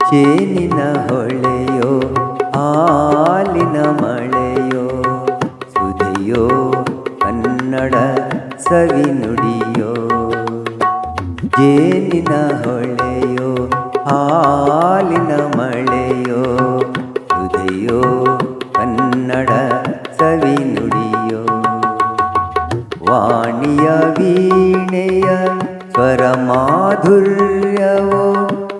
ಜೇನಿನ ಹೊಳೆಯೋ ಹಾಲಿನ ಮಳೆಯೋ ಸುಧೆಯೋ ಕನ್ನಡ ಸವಿ ನುಡಿಯೋ. ಜೇನಿನ ಹೊಳೆಯೋ ಹಾಲಿನ ಮಳೆಯೋ ಸುಧೆಯೋ ಕನ್ನಡ ಸವಿ ನುಡಿಯೋ. ವಾಣಿಯ ವೀಣೆಯ ಸ್ವರ ಮಾಧುರ್ಯವೋ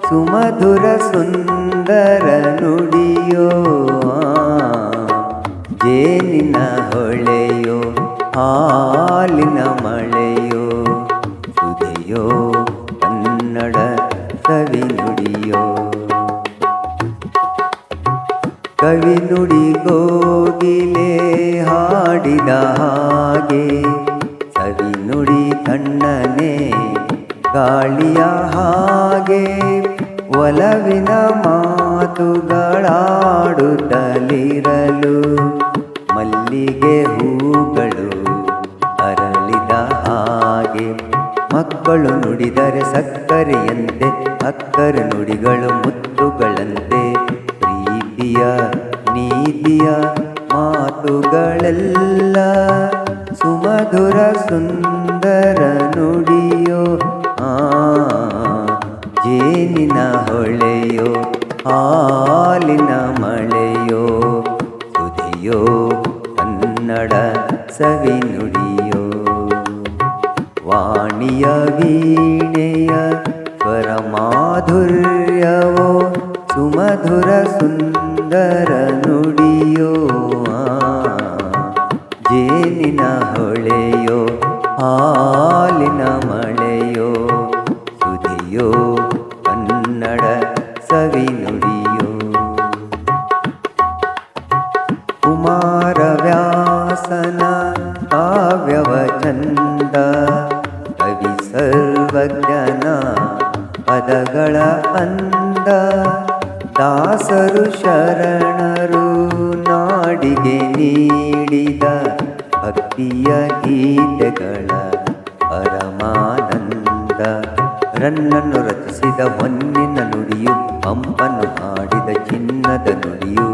ಸುಮಧುರ ಸುಂದರ ನುಡಿಯೋ. ಜೇನಿನ ಹೊಳೆಯೋ ಹಾಲಿನ ಮಳೆಯೋ ಸುಧೆಯೋ ಕನ್ನಡ ಸವಿ ನುಡಿಯೋ. ಕವಿ ನುಡಿಗೋಗಿಲೆ ಹಾಡಿದ ಹಾಗೆ ಸವಿ ನುಡಿ ತಣ್ಣನೆ ಗಾಳಿಯ ಹಾಗೆ ಒಲವಿನ ಮಾತುಗಳಾಡುತ್ತಲಿರಲು ಮಲ್ಲಿಗೆ ಹೂಗಳು ಅರಳಿದ ಹಾಗೆ. ಮಕ್ಕಳು ನುಡಿದರೆ ಸಕ್ಕರೆಯಂತೆ ಅಕ್ಕರ ನುಡಿಗಳು ಮುತ್ತುಗಳಂತೆ ಪ್ರೀತಿಯ ನೀತಿಯ ಮಾತುಗಳೆಲ್ಲ ಸುಮಧುರ ಸುಂದರ ನುಡಿಯೋ. ಜೇನಿನ ಹೊಳೆಯೋ ಹಾಲಿನ ಮಳೆಯೋ ಸುಧೆಯೋ ಕನ್ನಡ ಸವಿ ನುಡಿಯೋ. ವಾಣಿಯ ವೀಣೆಯ ಸ್ವರ ಮಾಧುರ್ಯವೋ ಸುಮಧುರ ಸುಂದರ ನುಡಿಯೋ. ಜೇನಿನ ಹೊಳೆಯೋ ಹಾಲಿನ ಮಳೆಯೋ ಸುಧೆಯೋ ಕನ್ನಡ ಸವಿ ನುಡಿಯೋ. ಕುಮಾರವ್ಯಾಸನ ಕಾವ್ಯವ ಚಂದ ಕವಿ ಸರ್ವಜ್ಞನ ಪದಗಳ ಅಂದ. ದಾಸರು ಶರಣರು ನಾಡಿಗೆ ನೀಡಿದ ಭಕ್ತಿಯ ಗೀತೆಗಳ ಪರಮಾನಂದ. ರನ್ನನ್ನು ರಚಿಸಿದ ಹೊನ್ನಿನ ನುಡಿಯು ಪಂಪನ್ನು ಹಾಡಿದ ಚಿನ್ನದ ನುಡಿಯು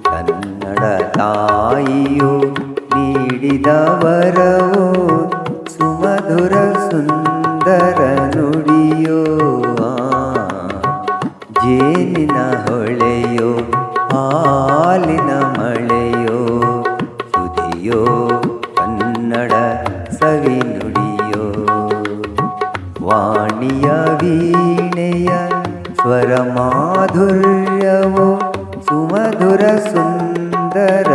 ಕನ್ನಡ ತಾಯಿಯು ನೀಡಿದ ವರವೋ ಸುಮಧುರ ಸುಂದರ ನುಡಿಯೋ. ಜೇನಿನ ಹೊಳೆಯೋ ಹಾಲಿನ ಮಳೆಯೋ ಸುಧೆಯೋ ಕನ್ನಡ ಸವಿ ನುಡಿಯೋ. ವಾಣಿಯ ವೀಣೆಯ ಸ್ವರ ಮಾಧುರ್ಯವೋ ಸುಮಧುರ ಸುಂದರ